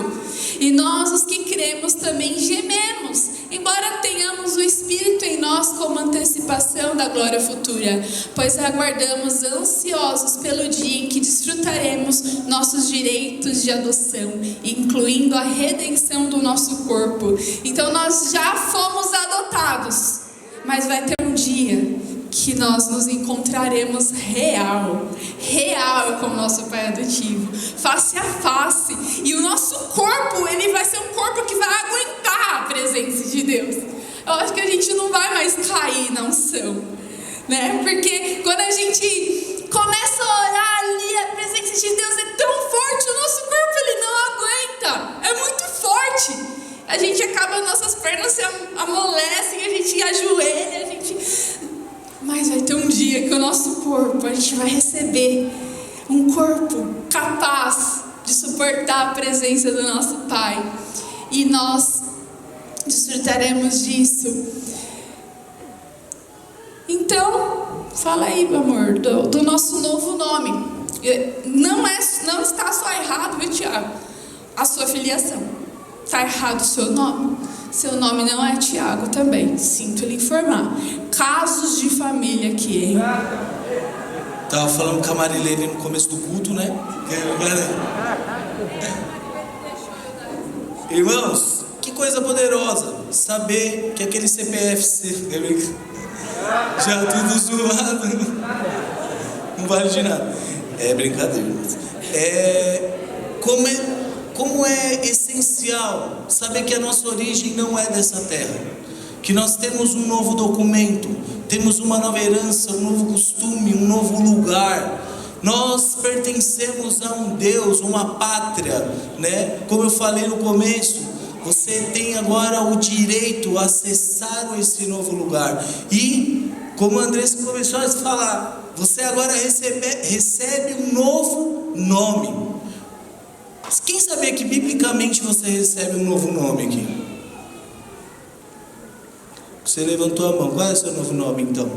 e nós, os que cremos, também gememos, embora tenhamos o Espírito em nós como antecipação da glória futura, pois aguardamos ansiosos pelo dia em que desfrutaremos nossos direitos de adoção, incluindo a redenção do nosso corpo. Então nós já fomos adotados, mas vai ter um dia que nós nos encontraremos real com o nosso pai adotivo, face a face, e o nosso corpo, ele vai ser um corpo que vai acho que a gente não vai mais cair na unção, né? Porque quando a gente começa a olhar ali, a presença de Deus é tão forte, o nosso corpo ele não aguenta, é muito forte. A gente acaba, nossas pernas se amolecem, a gente ajoelha, Mas vai ter um dia que o nosso corpo, a gente vai receber um corpo capaz de suportar a presença do nosso Pai. E nós desfrutaremos disso. Então, fala aí, meu amor, do nosso novo nome. Não está só errado, viu, Tiago? A sua filiação. Está errado o seu nome. Seu nome não é Tiago também. Sinto lhe informar. Casos de família aqui, hein? Tava falando com a Marilene no começo do culto, né? Irmãos, que coisa poderosa saber que aquele CPF já tudo zoado, não vale de nada. É brincadeira. Como é essencial saber que a nossa origem não é dessa terra, que nós temos um novo documento, temos uma nova herança, um novo costume, um novo lugar. Nós pertencemos a um Deus, uma pátria, né? Como eu falei no começo, você tem agora o direito a acessar esse novo lugar. E, como a Andressa começou a falar, você agora recebe um novo nome. Quem sabia que biblicamente você recebe um novo nome aqui? Você levantou a mão. Qual é o seu novo nome então?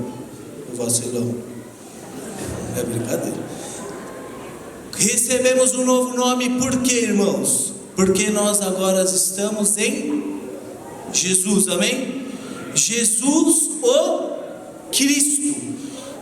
O vacilão. É brincadeira. Recebemos um novo nome por quê, irmãos? Porque nós agora estamos em Jesus, amém? Jesus o Cristo.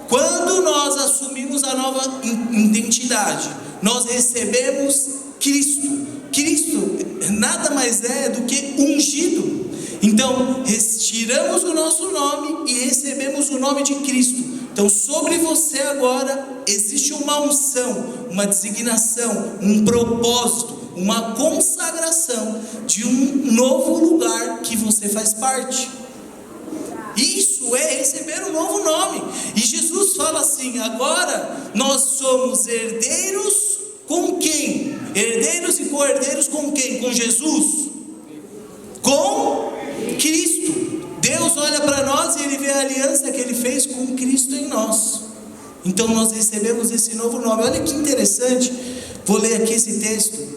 Quando nós assumimos a nova identidade, nós recebemos Cristo. Cristo nada mais é do que ungido. Então, tiramos o nosso nome e recebemos o nome de Cristo. Então, sobre você agora existe uma unção, uma designação, um propósito, uma consagração de um novo lugar que você faz parte. Isso é receber um novo nome. E Jesus fala assim: agora nós somos herdeiros com quem? Herdeiros e co-herdeiros com quem? Com Jesus? Com Cristo. Deus olha para nós e Ele vê a aliança que Ele fez com Cristo em nós. Então nós recebemos esse novo nome. Olha que interessante. Vou ler aqui esse texto.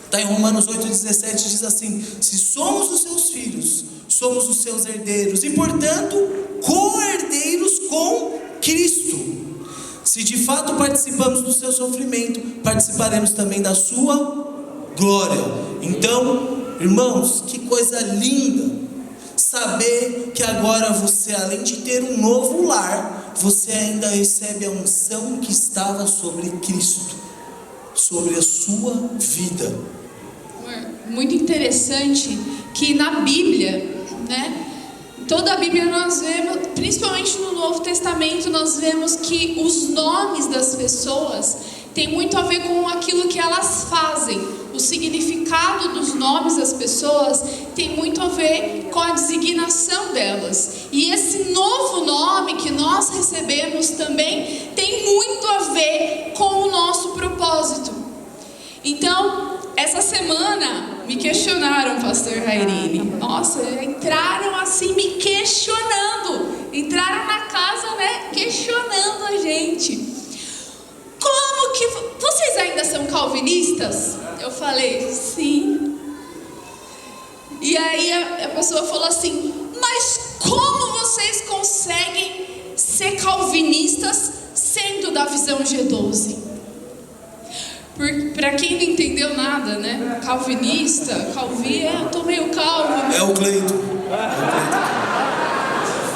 Está em Romanos 8,17, diz assim: se somos os seus filhos, somos os seus herdeiros e, portanto, co-herdeiros com Cristo. Se de fato participamos do seu sofrimento, participaremos também da sua glória. Então, irmãos, que coisa linda saber que agora você, além de ter um novo lar, você ainda recebe a unção que estava sobre Cristo, sobre a sua vida. Muito interessante que na Bíblia, né? Toda a Bíblia nós vemos, principalmente no Novo Testamento, nós vemos que os nomes das pessoas têm muito a ver com aquilo que elas fazem. O significado dos nomes das pessoas tem muito a ver com a designação delas. E esse novo nome que nós recebemos também tem muito a ver com o nosso propósito. Então, essa semana me questionaram, pastor Rairine. Nossa, entraram assim me questionando. Entraram na casa, né, questionando a gente. Como que... Vocês ainda são calvinistas? Eu falei, sim. E aí a pessoa falou assim: mas como vocês conseguem ser calvinistas sendo da visão G12? Para quem não entendeu nada, né? Calvinista, eu tô meio calvo. É o Cleiton.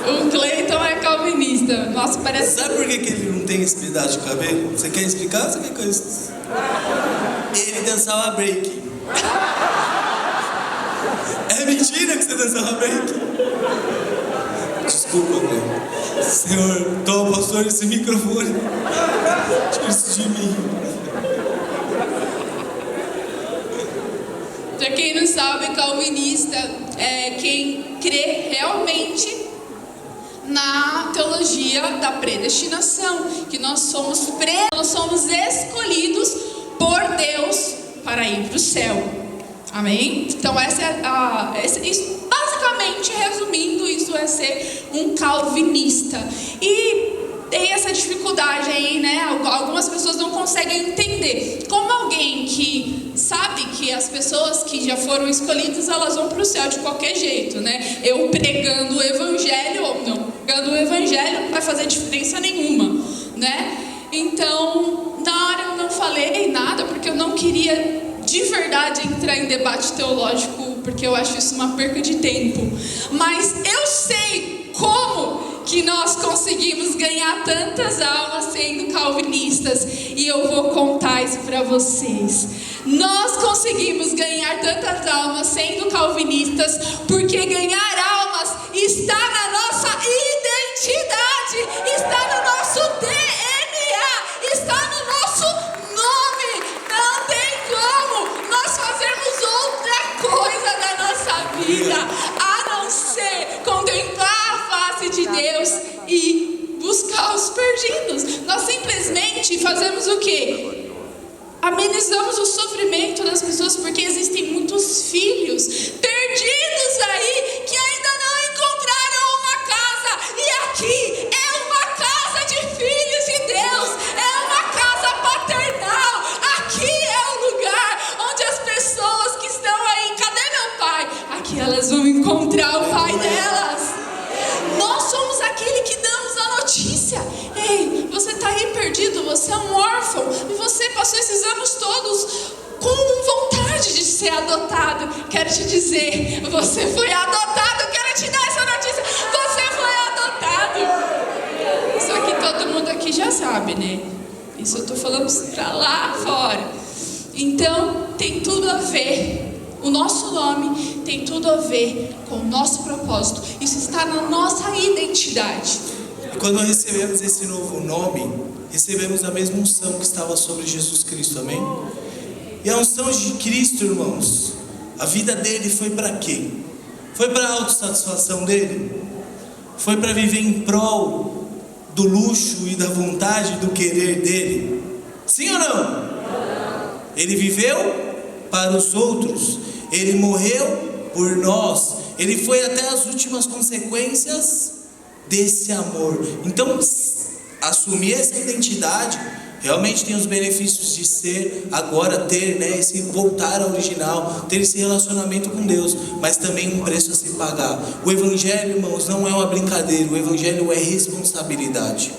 O Cleiton é calvinista. Nossa, parece... Sabe por que ele não tem esse pedaço de cabelo? Você quer explicar ou você quer coisa? Ele dançava break. É mentira que você dançava break? Desculpa, Cleiton. Senhor, toma, pastor, esse microfone. Tira isso de mim. Para quem não sabe, calvinista é quem crê realmente na teologia da predestinação, que nós somos escolhidos por Deus para ir para o céu. Amém? Então isso, basicamente, resumindo, isso é ser um calvinista. E tem essa dificuldade aí, né? Algumas pessoas não conseguem entender. Como alguém que sabe que as pessoas que já foram escolhidas, elas vão para o céu de qualquer jeito, né? Eu pregando o evangelho ou não pregando o evangelho não vai fazer diferença nenhuma, né? Então, na hora eu não falei nada, porque eu não queria de verdade entrar em debate teológico, porque eu acho isso uma perca de tempo. Mas eu sei como que nós conseguimos ganhar tantas almas sendo calvinistas, e eu vou contar isso para vocês. Nós conseguimos ganhar tantas almas sendo calvinistas porque ganhar almas está na nossa identidade, está no nosso DNA, está no nosso nome. Não tem como nós fazermos outra coisa na nossa vida a não ser contemplar a face de Deus e buscar os perdidos. Nós simplesmente fazemos o quê? Amenizamos o sofrimento das pessoas, porque existem muitos filhos perdidos aí que ainda não encontraram uma casa. E aqui é uma casa de filhos de Deus, é uma casa paternal. Aqui é o lugar onde as pessoas que estão aí, cadê meu pai? Aqui elas vão encontrar o pai delas. Nós somos aquele que damos a notícia. Ei, você está aí perdido, você é um órfão, e você passou esses anos todos com vontade de ser adotado. Quero te dizer, você foi adotado. Quero te dar essa notícia, você foi adotado. Isso aqui todo mundo aqui já sabe, né? Isso eu estou falando para lá fora. Então, tem tudo a ver. O nosso nome tem tudo a ver com o nosso propósito. Isso está na nossa identidade. E quando recebemos esse novo nome, recebemos a mesma unção que estava sobre Jesus Cristo, amém? E a unção de Cristo, irmãos, a vida dele foi para quê? Foi para a autossatisfação dele? Foi para viver em prol do luxo e da vontade, do querer dele? Sim ou não? Ele viveu para os outros. Ele morreu por nós. Ele foi até as últimas consequências desse amor. Então, assumir essa identidade realmente tem os benefícios de ser, agora ter, né, esse voltar ao original, ter esse relacionamento com Deus, mas também um preço a se pagar. O Evangelho, irmãos, não é uma brincadeira, o Evangelho é responsabilidade.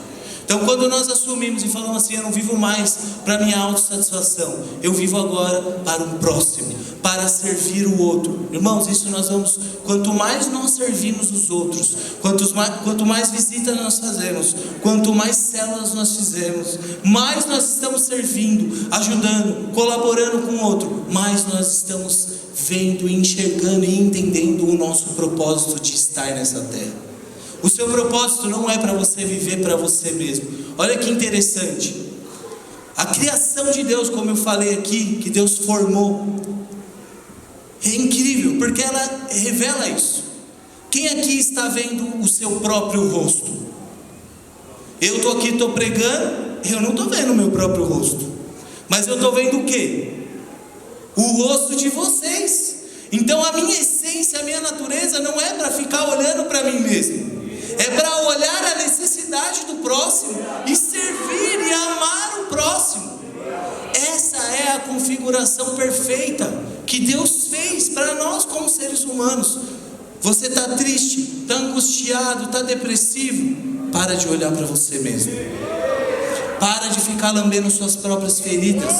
Então, quando nós assumimos e falamos assim, eu não vivo mais para minha autossatisfação, eu vivo agora para o próximo, para servir o outro. Irmãos, isso nós vamos, quanto mais nós servimos os outros, quanto mais visitas nós fazemos, quanto mais células nós fizemos, mais nós estamos servindo, ajudando, colaborando com o outro, mais nós estamos vendo, enxergando e entendendo o nosso propósito de estar nessa terra. O seu propósito não é para você viver para você mesmo. Olha que interessante. A criação de Deus, como eu falei aqui, que Deus formou, é incrível, porque ela revela isso. Quem aqui está vendo o seu próprio rosto? Eu estou aqui, estou pregando, eu não estou vendo o meu próprio rosto. Mas eu estou vendo o quê? O rosto de vocês. Então a minha essência, a minha natureza não é para ficar olhando para mim mesmo. É para olhar a necessidade do próximo e servir e amar o próximo. Essa é a configuração perfeita que Deus fez para nós como seres humanos. Você está triste, está angustiado, está depressivo? Para de olhar para você mesmo. Para de ficar lambendo suas próprias feridas.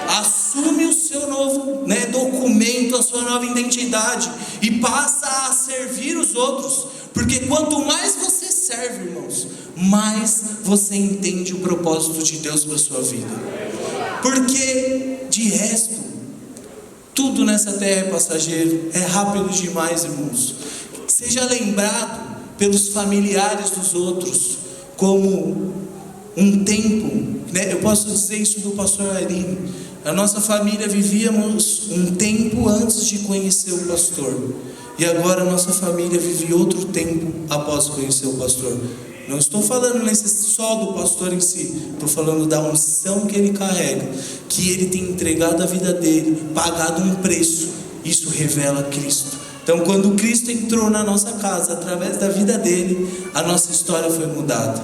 Assume o seu novo, documento, a sua nova identidade e passa a servir os outros. Porque quanto mais você serve, irmãos, mais você entende o propósito de Deus para a sua vida. Porque de resto, tudo nessa terra é passageiro, é rápido demais, irmãos. Seja lembrado pelos familiares dos outros como um tempo, eu posso dizer isso do pastor Aline. A nossa família vivíamos um tempo antes de conhecer o pastor. e agora nossa família vive outro tempo após conhecer o pastor. Não estou falando só do pastor em si, estou falando da unção que ele carrega, que ele tem entregado a vida dele, pagado um preço. Isso revela Cristo. Então, quando Cristo entrou na nossa casa, através da vida dele, a nossa história foi mudada.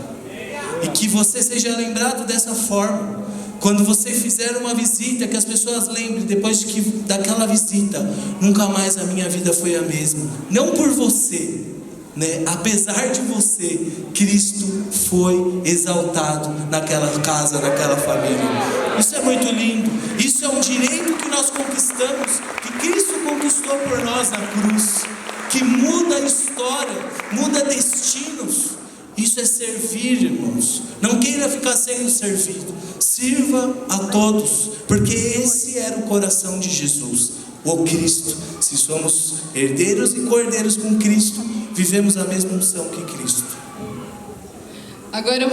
E que você seja lembrado dessa forma. Quando você fizer uma visita, que as pessoas lembrem, depois daquela visita, nunca mais a minha vida foi a mesma. Não por você, né? Apesar de você, Cristo foi exaltado naquela casa, naquela família. Isso é muito lindo. Isso é um direito que nós conquistamos, que Cristo conquistou por nós na cruz, que muda a história, muda destinos. Isso é servir, irmãos. Não queira ficar sendo servido. Sirva a todos, porque esse era o coração de Jesus, o Cristo. Se somos herdeiros e cordeiros com Cristo, vivemos a mesma unção que Cristo. Agora eu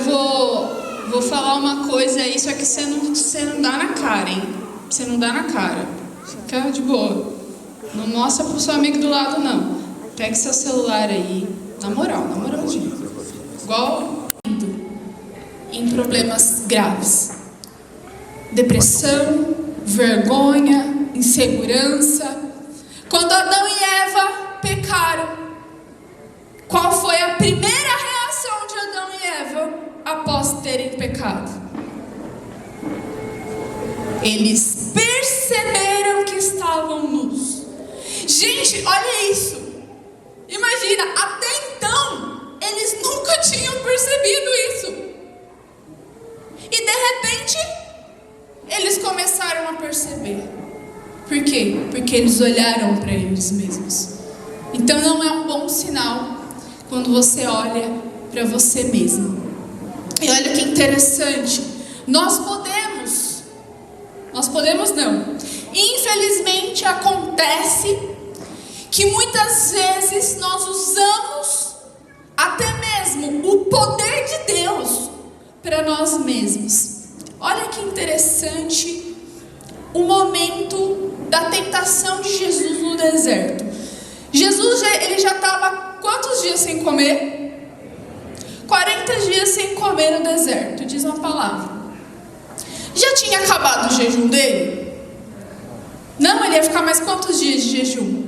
vou falar uma coisa aí, só que você não dá na cara, hein? Você não dá na cara. Fica de boa. Não mostra pro seu amigo do lado, não. Pegue seu celular aí. Na moral, gente. Igual em problemas graves. Depressão, vergonha, insegurança. Quando Adão e Eva pecaram, qual foi a primeira reação de Adão e Eva após terem pecado? Eles perceberam que estavam nus. Gente, olha isso. Imagina, até então eles nunca tinham percebido isso. E de repente eles começaram a perceber. Por quê? Porque eles olharam para eles mesmos. Então não é um bom sinal quando você olha para você mesmo. E olha que interessante. Nós podemos não. Infelizmente acontece que muitas vezes nós usamos até mesmo o poder de Deus para nós mesmos. Olha que interessante o momento da tentação de Jesus no deserto. Jesus ele já estava quantos dias sem comer? 40 dias sem comer no deserto, diz uma palavra. Já tinha acabado o jejum dele? Não, ele ia ficar mais quantos dias de jejum?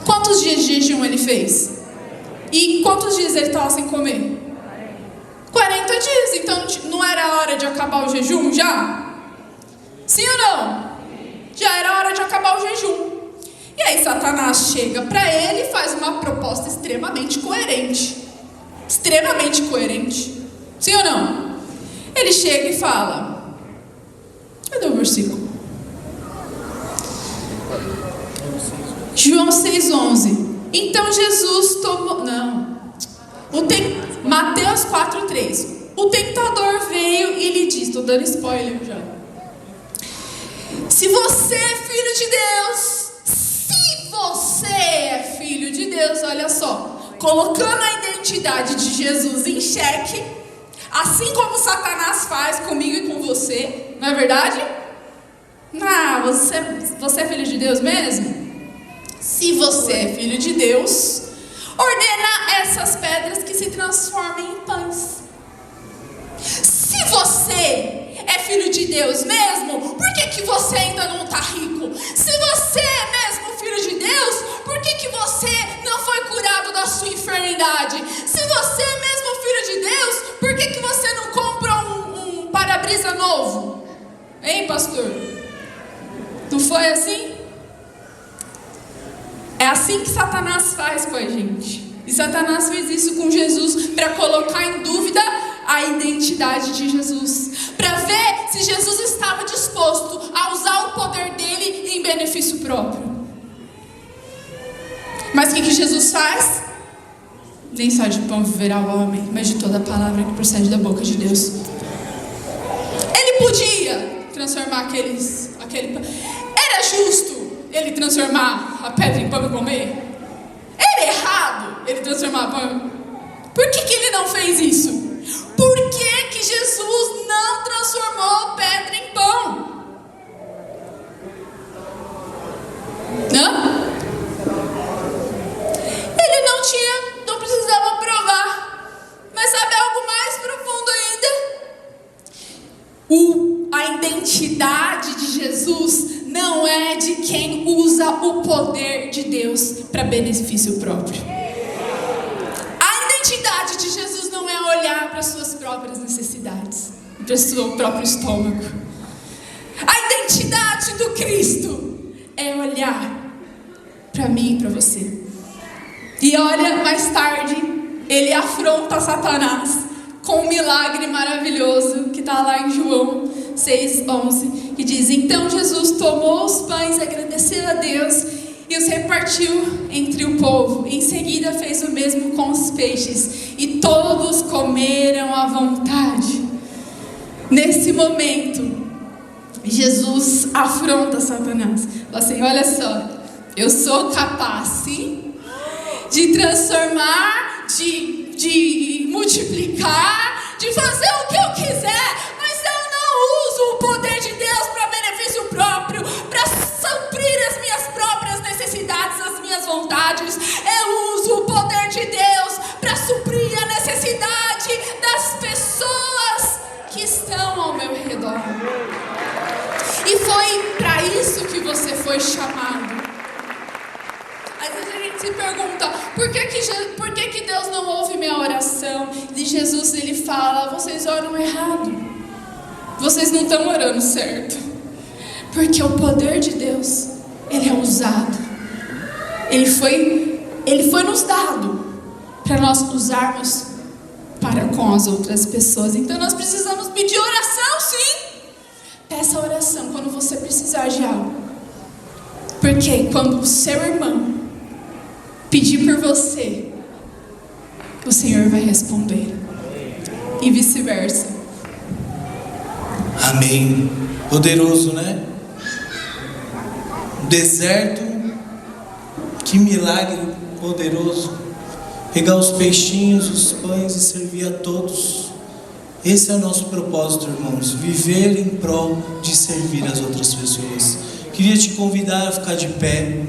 Quantos dias de jejum ele fez? E quantos dias ele estava sem comer? 40 dias, então não era hora de acabar o jejum já? Sim ou não? Já era hora de acabar o jejum. E aí Satanás chega para ele e faz uma proposta extremamente coerente. Extremamente coerente. Sim ou não? Ele chega e fala, cadê o versículo? João 6,11. Então Jesus tomou... Não. Mateus 4,3. O tentador veio e lhe disse... Estou dando spoiler já. Se você é filho de Deus... Se você é filho de Deus... Olha só. Colocando a identidade de Jesus em xeque... Assim como Satanás faz comigo e com você... Não é verdade? Não, você é filho de Deus mesmo? Se você é filho de Deus, ordena essas pedras que se transformem em pães. Se você é filho de Deus mesmo, por que você ainda não está rico? Se você é mesmo filho de Deus, por que você não foi curado da sua enfermidade? Se você é mesmo filho de Deus, por que você não compra um para-brisa novo? Hein, pastor? Não foi assim? É assim que Satanás faz com a gente. E Satanás fez isso com Jesus para colocar em dúvida a identidade de Jesus, para ver se Jesus estava disposto a usar o poder dele em benefício próprio. Mas o que Jesus faz? Nem só de pão viverá o homem, mas de toda a palavra que procede da boca de Deus. Ele podia transformar era justo ele transformar a pedra em pão e comer? Era errado ele transformar pão? Por que ele não fez isso? Por que Jesus não transformou pedra em pão? Hã? identidade de Jesus não é de quem usa o poder de Deus para benefício próprio. A identidade de Jesus não é olhar para suas próprias necessidades, para o seu próprio estômago. A identidade do Cristo é olhar para mim e para você. E olha, mais tarde, ele afronta Satanás com um milagre maravilhoso que está lá em João 6:11, que diz: então Jesus tomou os pães, agradeceu a Deus e os repartiu entre o povo. Em seguida fez o mesmo com os peixes, e todos comeram à vontade. Nesse momento, Jesus afronta Satanás. Fala assim: olha só, eu sou capaz, sim, de transformar, de multiplicar, de fazer o que eu quiser, mas eu não uso o poder de Deus para benefício próprio, para suprir as minhas próprias necessidades, as minhas vontades. Eu uso o poder de Deus para suprir a necessidade das pessoas que estão ao meu redor. E foi para isso que você foi chamado. Às vezes a gente se pergunta, por que Deus não ouve minha oração? E Jesus, ele fala: vocês oram errado. Vocês não estão orando certo. Porque o poder de Deus, ele é usado. Ele foi nos dado para nós usarmos para com as outras pessoas. Então nós precisamos pedir oração, sim. Peça oração quando você precisar de algo. Porque quando o seu irmão pedir por você, o Senhor vai responder. E vice-versa. Amém. Poderoso, né? Deserto. Que milagre poderoso. Pegar os peixinhos, os pães e servir a todos. Esse é o nosso propósito, irmãos. Viver em prol de servir as outras pessoas. Queria te convidar a ficar de pé.